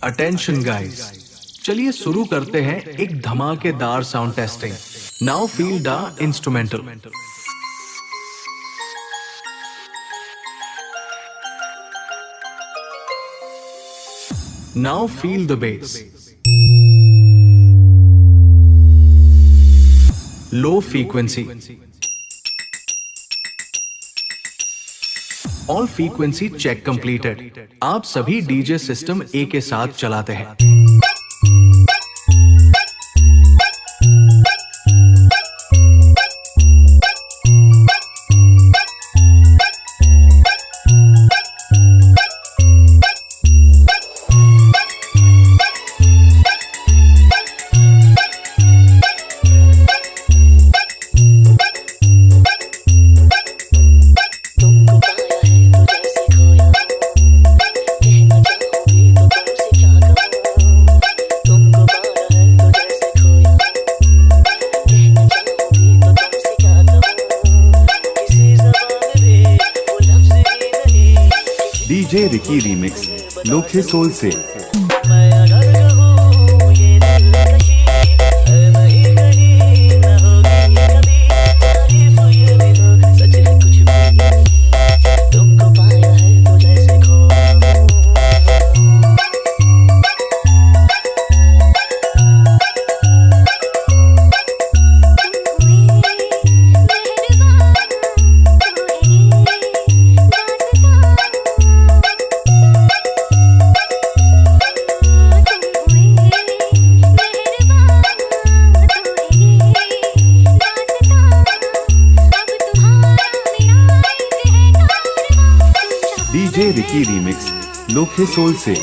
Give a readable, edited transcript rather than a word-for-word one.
Attention guys, चलिए शुरू करते हैं एक धमाकेदार sound testing. Now feel the instrumental. Now feel the bass. Low frequency. All frequency check completed. आप सभी डीजे सिस्टम ए के साथ चलाते हैं। डीजे रिकी रीमिक्स लोखे सोल से। डीजे रिकी रीमिक्स लोखे सोल से।